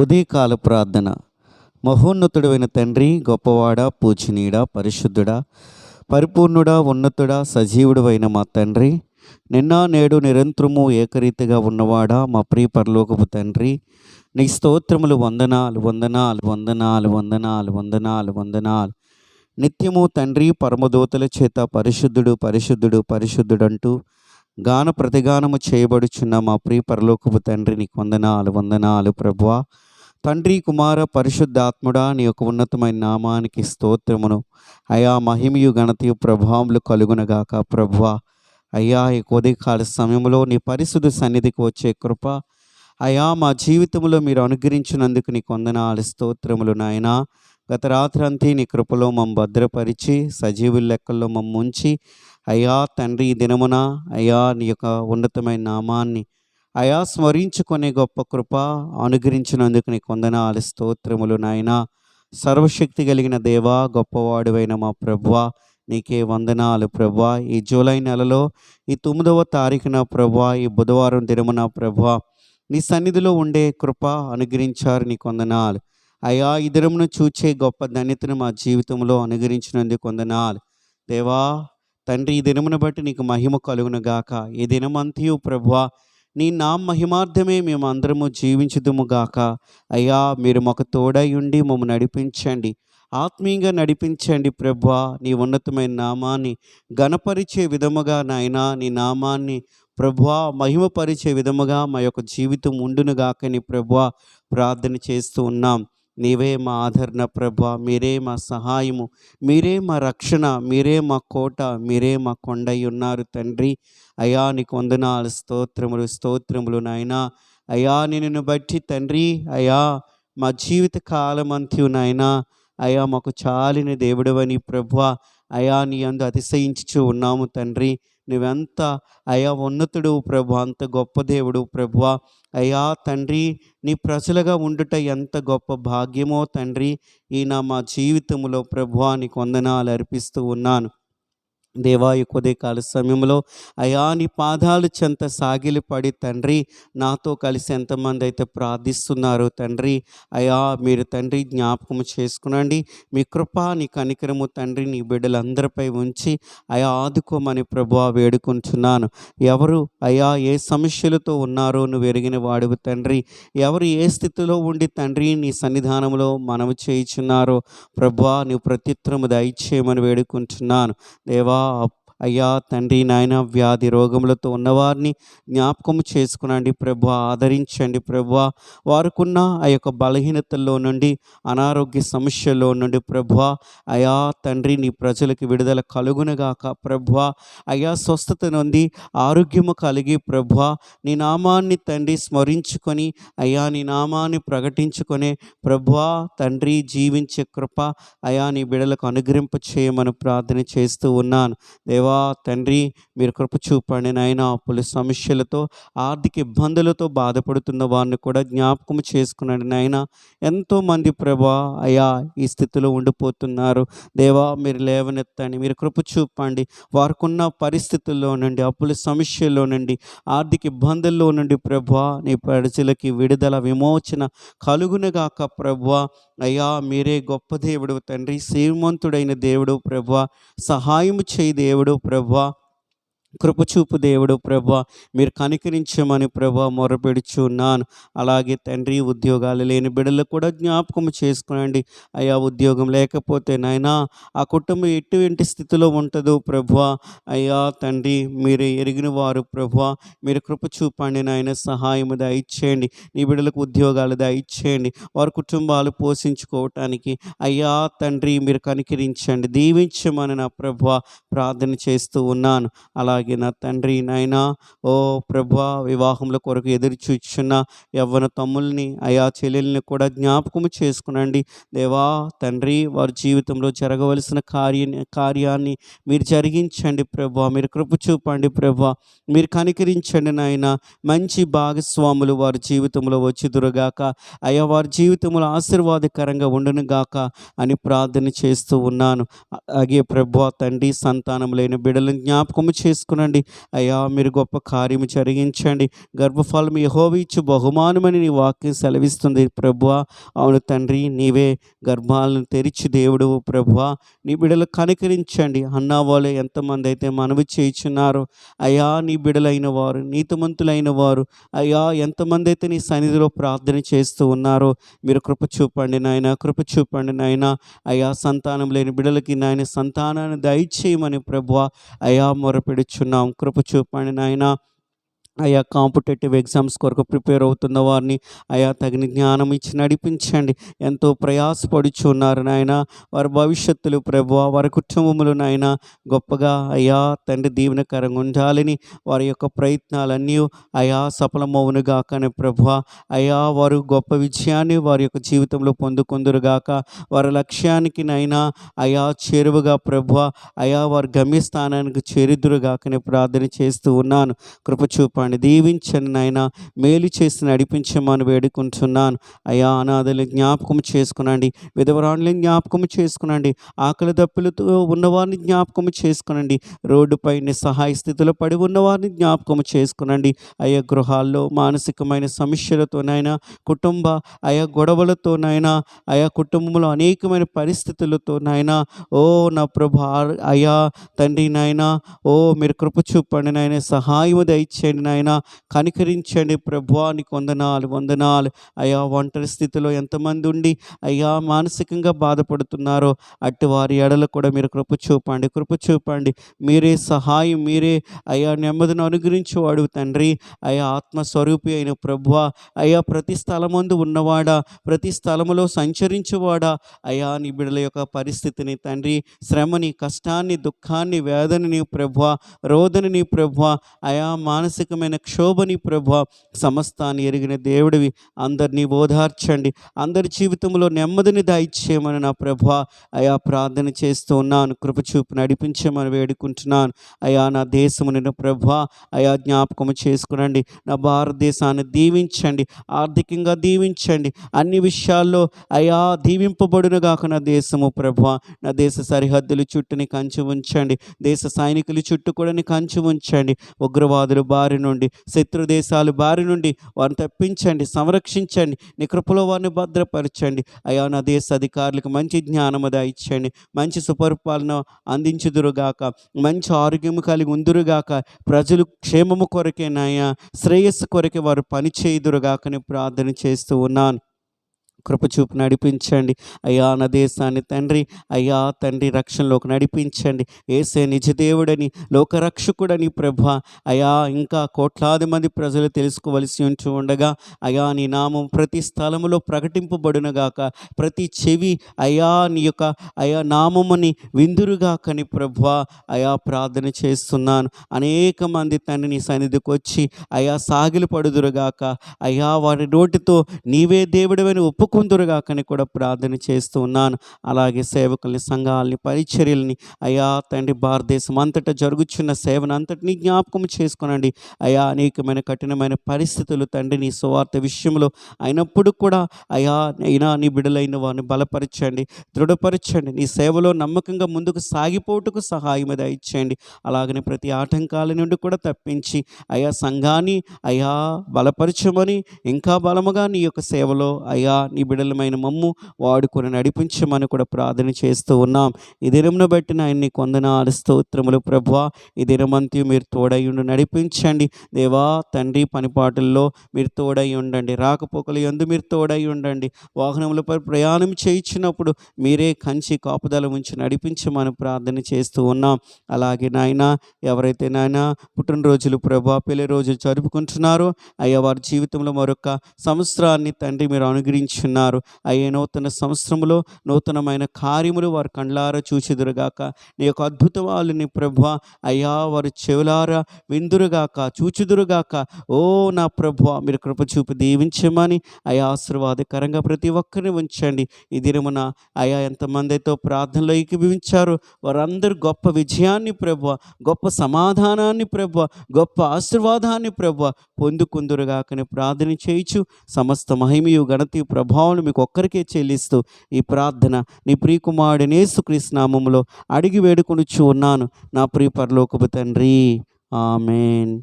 ఉదయకాల ప్రార్థన. మహోన్నతుడైన తండ్రి, గొప్పవాడ, పూజనీయుడా, పరిశుద్ధుడా, పరిపూర్ణుడా, ఉన్నతుడా, సజీవుడైన మా తండ్రి, నిన్న నేడు నిరంతరము ఏకరీతిగా ఉన్నవాడా, మా ప్రియ పరలోకపు తండ్రి, నీ స్తోత్రములు, వందనాలు వందనాలు వందనాలు వందనాలు వందనాలు వందనాలు. నిత్యము తండ్రి పరమదూతల చేత పరిశుద్ధుడు పరిశుద్ధుడు పరిశుద్ధుడంటూ గాన ప్రతిగానము చేయబడుచున్న మా ప్రియ పరలోకపు తండ్రి, నీకు వందనాలు వందనాలు ప్రభువా. తండ్రి, కుమార, పరిశుద్ధాత్ముడా, నీ యొక్క ఉన్నతమైన నామానికి స్తోత్రమును. అయా, మహిమయు ఘనతయు ప్రభావములు కలుగునగాక ప్రభువా. అయ్యా, ఈ ఉదయకాల సమయంలో నీ పరిశుద్ధ సన్నిధికి వచ్చే కృప అయా మా జీవితంలో మీరు అనుగ్రహించినందుకు నీకు వందనాలు, స్తోత్రములు నాయనా. గత రాత్రి అంతే నీ కృపలో మమ్మ భద్రపరిచి సజీవుల లెక్కల్లో మమ్మ ఉంచి అయ్యా తండ్రి, ఈ దినమున అయ్యా నీ యొక్క ఉన్నతమైన నామాన్ని అయా స్మరించుకునే గొప్ప కృప అనుగ్రహించినందుకు నీకు వందనాలు, స్తోత్రములు నాయనా. సర్వశక్తి కలిగిన దేవా, గొప్పవాడువైన మా ప్రభువా, నీకే వందనాలు ప్రభువా. ఈ జూలై నెలలో ఈ 9వ తారీఖున ప్రభువా, ఈ బుధవారం దినమున ప్రభువా, నీ సన్నిధిలో ఉండే కృప అనుగ్రహించారు, నీకు వందనాలు అయ్యా. ఈ దినమును చూచే గొప్ప ధన్యతను మా జీవితంలో అనుగ్రహించినందుకు వందనాలు దేవా. తండ్రి, ఈ దినమును బట్టి నీకు మహిమ కలుగును గాక. ఈ దినమంతయు ప్రభువా, నీ నా మహిమార్థమే మేము అందరము జీవించుదుము గాక. అయ్యా, మీరు మాకు తోడై ఉండి మమ్మల్ని నడిపించండి, ఆత్మీయంగా నడిపించండి ప్రభువా. నీ ఉన్నతమైన నామాన్ని ఘనపరిచే విధముగా నాయనా, నీ నామాన్ని ప్రభువా మహిమపరిచే విధముగా మా యొక్క జీవితం ఉండునుగాకని ప్రభువా ప్రార్థన చేస్తూ ఉన్నాం. నీవే మా ఆదరణ ప్రభువా, మీరే మా సహాయము, మీరే మా రక్షణ, మీరే మా కోట, మీరే మా కొండై ఉన్నారు తండ్రి. అయ్యా, నీకు వందనాలు, స్తోత్రములు స్తోత్రములు నాయనా. అయ్యా, నిన్ను బట్టి తండ్రి అయ్యా మా జీవిత కాలం అంత్యు నాయనా అయ్యా మాకు చాలిన దేవుడవని ప్రభువా అయ్యా నీ అందు అతిశయించుచూ ఉన్నాము తండ్రి. నువ్వెంత అయ్యా ఉన్నతుడు ప్రభు, అంత గొప్ప దేవుడు ప్రభువా. అయ్యా తండ్రి, నీ ప్రజలుగా ఉండుట ఎంత గొప్ప భాగ్యమో తండ్రి. ఈయన మా జీవితంలో ప్రభువా నీకు వందనాలు అర్పిస్తూ ఉన్నాను దేవా. ఈ ఉదయకాల సమయంలో అయా నీ పాదాలు చెంత సాగిలిపడి తండ్రి, నాతో కలిసి ఎంతమంది అయితే ప్రార్థిస్తున్నారు తండ్రి అయా, మీరు తండ్రి జ్ఞాపకం చేసుకునండి. మీ కృప, నీ కనికరము తండ్రి నీ బిడ్డలందరిపై ఉంచి అయా ఆదుకోమని ప్రభువా వేడుకుంటున్నాను. ఎవరు అయా ఏ సమస్యలతో ఉన్నారో నువ్వు ఎరిగిన వాడువు తండ్రి. ఎవరు ఏ స్థితిలో ఉండి తండ్రి నీ సన్నిధానంలో మనము చేయుచున్నారో ప్రభువా, నువ్వు ప్రత్యుత్తరము దయచేయమని వేడుకుంటున్నాను దేవా. అయ్యా తండ్రి నాయన, వ్యాధి రోగములతో ఉన్నవారిని జ్ఞాపకం చేసుకునండి ప్రభు, ఆదరించండి ప్రభు. వారికున్న ఆ యొక్క బలహీనతల్లో నుండి, అనారోగ్య సమస్యల్లో నుండి ప్రభు అయా తండ్రి నీ ప్రజలకు విడుదల కలుగునగాక ప్రభు. అయా స్వస్థత నుండి ఆరోగ్యము కలిగి ప్రభు, నీ నామాన్ని తండ్రి స్మరించుకొని అయా నీ నామాన్ని ప్రకటించుకొని ప్రభు తండ్రి జీవించే కృప అయా నీ బిడలకు అనుగ్రహింప చేయమని ప్రార్థన చేస్తూ ఉన్నాను దేవా. తండ్రి, మీరు కృప చూపండి నాయన. అప్పుల సమస్యలతో, ఆర్థిక ఇబ్బందులతో బాధపడుతున్న వారిని కూడా జ్ఞాపకం చేసుకున్నాడు నాయన. ఎంతోమంది ప్రభా అయా ఈ స్థితిలో ఉండిపోతున్నారు దేవా, మీరు లేవనెత్తండి, మీరు కృప చూపండి. వారికున్న పరిస్థితుల్లో నుండి, అప్పుల సమస్యల్లో నుండి, ఆర్థిక ఇబ్బందుల్లో నుండి ప్రభా నీ ప్రజలకి విడుదల, విమోచన కలుగునుగాక ప్రభా. అయ్యా, మీరే గొప్ప దేవుడు తండ్రి, శ్రీమంతుడైన దేవుడు ప్రభా, సహాయము చేయి దేవుడు ప్రభా, కృపచూపు దేవుడు ప్రభా, మీరు కనికరించమని ప్రభా మొరపెడుచున్నాను. అలాగే తండ్రి, ఉద్యోగాలు లేని బిడ్డలకు కూడా జ్ఞాపకం చేసుకునండి అయ్యా. ఉద్యోగం లేకపోతే నాయనా ఆ కుటుంబం ఎటువంటి స్థితిలో ఉంటుందో ప్రభా అయ్యా తండ్రి, మీరు ఎరిగిన వారు ప్రభా, మీరు కృప చూపండి నాయన. సహాయము దయచేయండి, నీ బిడ్డలకు ఉద్యోగాలు దయచేయండి, వారి కుటుంబాలు పోషించుకోవటానికి అయ్యా తండ్రి మీరు కనికరించండి, దీవించమని నా ప్రభా ప్రార్థన చేస్తూ ఉన్నాను. అలాగే నా తండ్రి నాయనా, ఓ ప్రభువా, వివాహముల కొరకు ఎదురు చూచున్న యవ్వన తమ్ముల్ని అయా చెల్లెల్ని కూడా జ్ఞాపకము చేసుకునండి దేవా తండ్రి. వారి జీవితంలో జరగవలసిన కార్యాన్ని మీరు జరిగించండి ప్రభా, మీరు కృప చూపండి ప్రభా, మీరు కనికరించండి నాయన. మంచి భాగస్వాములు వారి జీవితంలో వచ్చుదురుగాక అయ్యా, వారి జీవితంలో ఆశీర్వాదకరంగా ఉండునుగాక అని ప్రార్థన చేస్తూ ఉన్నాను. అలాగే ప్రభువా తండ్రి, సంతానం లేని బిడ్డలను జ్ఞాపకము చేసుకుని చేసుకునండి. అయ్యా మీరు గొప్ప కార్యము జరిగించండి. గర్భఫలం యెహోవా ఇచ్చు బహుమానమని నీ వాక్యం సెలవిస్తుంది ప్రభువా. అవును తండ్రి, నీవే గర్భాలను తెరిచి దేవుడువు ప్రభువా. నీ బిడ్డలు కనికరించండి. అన్నా వాళ్ళే ఎంతమంది అయితే మనవి చేయుచున్నారో అయ్యా, నీ బిడ్డలైన వారు, నీతిమంతులైన వారు అయ్యా ఎంతమంది అయితే నీ సన్నిధిలో ప్రార్థన చేస్తూ ఉన్నారో మీరు కృప చూపండి నాయన, కృప చూపండి నాయన. అయ్యా సంతానం లేని బిడ్డలకి నాయన సంతానాన్ని దయచేయమని ప్రభువా అయ్యా మొరపెడుచున్నాం. కృప చూపండి నాయన. అయా కాంపిటేటివ్ ఎగ్జామ్స్ కొరకు ప్రిపేర్ అవుతున్న వారిని అయా తగిన జ్ఞానం ఇచ్చి నడిపించండి. ఎంతో ప్రయాసపడుచున్నారు నాయన. వారి భవిష్యత్తులు ప్రభువా, వారి కుటుంబములు నాయన గొప్పగా అయ్యా తండ్రి దీవెనకరంగా ఉండాలని వారి యొక్క ప్రయత్నాలన్నీ అయా సఫలమవునుగాకనే ప్రభువా. అయా వారు గొప్ప విజయాన్ని వారి యొక్క జీవితంలో పొందుకుందురుగాక. వారి లక్ష్యానికి నైనా అయా చేరువగా ప్రభువా అయా వారి గమ్యస్థానానికి చేరుదురుగాకనే ప్రార్థన చేస్తూ ఉన్నాను. కృప చూపండి, దీవించండి నాయన. మేలు చేసి నడిపించమని వేడుకుంటున్నాను. అయా అనాథలు జ్ఞాపకం చేసుకునండి, విధవరాణులను జ్ఞాపకం చేసుకునండి, ఆకలి దప్పులతో ఉన్నవారిని జ్ఞాపకం చేసుకునండి, రోడ్డుపై నిస్సహాయ స్థితిలో పడి ఉన్నవారిని జ్ఞాపకం చేసుకునండి. అయా గృహాల్లో మానసికమైన సమస్యలతోనైనా, కుటుంబ అయా గొడవలతోనైనా, అయా కుటుంబంలో అనేకమైన పరిస్థితులతోనైనా ఓ నా ప్రభు అయా తండ్రి నాయన ఓ మీరు కృప చూపండి నాయన, సహాయము దయచేయండి నాయన, కనికరించండి ప్రభువా. నీకు వందనాలు వందనాలు. అయ్యా ఒంటరి స్థితిలో ఎంతమంది ఉండి అయ్యా మానసికంగా బాధపడుతున్నారో అట్టి వారి ఎడల కూడా మీరు కృప చూపండి, కృప చూపండి. మీరే సహాయం, మీరే అయ్యా నెమ్మదిని అనుగ్రహించేవాడు తండ్రి. అయ్యా ఆత్మస్వరూపి అయిన ప్రభువా అయ్యా ప్రతి స్థలమందు ఉన్నవాడా, ప్రతి స్థలములో సంచరించేవాడా అయ్యా నీ బిడ్డల యొక్క పరిస్థితిని తండ్రి, శ్రమని, కష్టాన్ని, దుఃఖాన్ని, వేదనని ప్రభువా, రోదనని ప్రభువా అయా మానసికమైన క్షోభని ప్రభువా సమస్తాన్ని ఎరిగిన దేవుడివి. అందరినీ ఓదార్చండి, అందరి జీవితంలో నెమ్మదిని దయచేయమని నా ప్రభువా అయా ప్రార్థన చేస్తూ ఉన్నాను. కృప చూపు నడిపించమని వేడుకుంటున్నాను. అయా నా దేశము నిన్ను ప్రభువా అయా జ్ఞాపకం చేసుకునండి. నా భారతదేశాన్ని దీవించండి, ఆర్థికంగా దీవించండి, అన్ని విషయాల్లో అయా దీవింపబడునుగాక నా దేశము ప్రభువా. నా దేశ సరిహద్దులు చుట్టూని కంచి ఉంచండి, దేశ సైనికులు చుట్టూ కూడా కంచి ఉంచండి. ఉగ్రవాదుల బారి నుండి, శత్రు దేశాల బారి నుండి వారిని తప్పించండి, సంరక్షించండి, నీ కృపలో వారిని భద్రపరచండి. అయా నా దేశ అధికారులకు మంచి జ్ఞానము దయచేయండి, మంచి సుపరిపాలన అందించుదురుగాక, మంచి ఆరోగ్యము కలిగి ఉందురుగాక, ప్రజలు క్షేమము కొరకే నాయా శ్రేయస్సు కొరకే వారు పని చేయుదురుగాకని ప్రార్థన చేస్తూ ఉన్నాను. కృపచూపు నడిపించండి. అయ్యా నా దేశాన్ని తండ్రి అయ్యా తండ్రి రక్షణలోకి నడిపించండి. యేసే నిజదేవుడని, లోకరక్షకుడని ప్రభా అయా ఇంకా కోట్లాది మంది ప్రజలు తెలుసుకోవలసి ఉంటూ ఉండగా అయా నీ నామం ప్రతి స్థలములో ప్రకటింపబడునుగాక, ప్రతి చెవి అయా నీ యొక్క అయా నామముని విందురుగాకని ప్రభా అయా ప్రార్థన చేస్తున్నాను. అనేక మంది తండ్రి నీ సన్నిధికి వచ్చి అయా సాగిలు పడుదురుగాక, అయా వారి నోటితో నీవే దేవుడవని ఒప్పుకుందురుగాకని కూడా ప్రార్థన చేస్తూ ఉన్నాను. అలాగే సేవకుల్ని, సంఘాలని, పరిచర్యల్ని అయా తండ్రి భారతదేశం అంతటా జరుగుచున్న సేవను అంతటినీ జ్ఞాపకం చేసుకునండి. అయా అనేకమైన కఠినమైన పరిస్థితులు తండ్రి నీ సువార్త విషయంలో అయినప్పుడు కూడా అయా అయినా నీ బిడ్డలైన వారిని బలపరచండి, దృఢపరచండి, నీ సేవలో నమ్మకంగా ముందుకు సాగిపోటుకు సహాయం దయచేయండి. అలాగనే ప్రతి ఆటంకాల నుండి కూడా తప్పించి అయా సంఘాన్ని అయా బలపరచమని, ఇంకా బలముగా నీ యొక్క సేవలో అయా నీ బిడ్డలమైన మమ్ము వాడుకొని నడిపించమని కూడా ప్రార్థన చేస్తూ ఉన్నాం. ఈ దినమును బట్టి ఆయన నీకు వందనాలు స్తోత్రములు ప్రభువా. ఈ దినమంతి మీరు తోడై ఉండి నడిపించండి దేవా తండ్రి. పనిపాటుల్లో మీరు తోడై ఉండండి, రాకపోకలు యందు మీరు తోడై ఉండండి, వాహనములపై ప్రయాణం చేయించినప్పుడు మీరే కంచి కాపుదల ఉంచి నడిపించమని ప్రార్థన చేస్తూ ఉన్నాం. అలాగే నాయన ఎవరైతే నాయన పుట్టినరోజులు ప్రభా పెళ్లి రోజులు జరుపుకుంటున్నారో అయ్యా వారి జీవితంలో మరొక సంవత్సరాన్ని తండ్రి మీరు అనుగ్రహించున్నారు. అయ్యే నూతన సంవత్సరంలో నూతనమైన కార్యములు వారు కండ్లారా చూచెదురుగాక, నీ యొక్క అద్భుతాలని ప్రభా అయ్యా వారు చెవులారా విందురుగాక, చూచుదురుగాక. ఓ నా ప్రభా మీరు కృప చూపి దీవించమని అయా ఆశీర్వాదకరంగా ప్రతి ఒక్కరిని ఉంచండి. ఈ దినమున అయా ఎంతమంది అయితే ప్రార్థనలో ఏకీభవించారో వారందరూ గొప్ప విజయాన్ని ప్రభా, గొప్ప సమాధానాన్ని ప్రభా, గొప్ప ఆశీర్వాదాన్ని ప్రభా పొందుకుందురుగాకని ప్రార్థన చేయించు. సమస్త మహిమయు ఘనతయు ప్రభావం మీకు ఒక్కరికే చెల్లిస్తూ ఈ ప్రార్థన నీ ప్రియకుమారుడైన యేసుక్రీస్తు నామములో అడిగి వేడుకొనుచు ఉన్నాను నా ప్రియ పరలోకపు తండ్రి, ఆమేన్.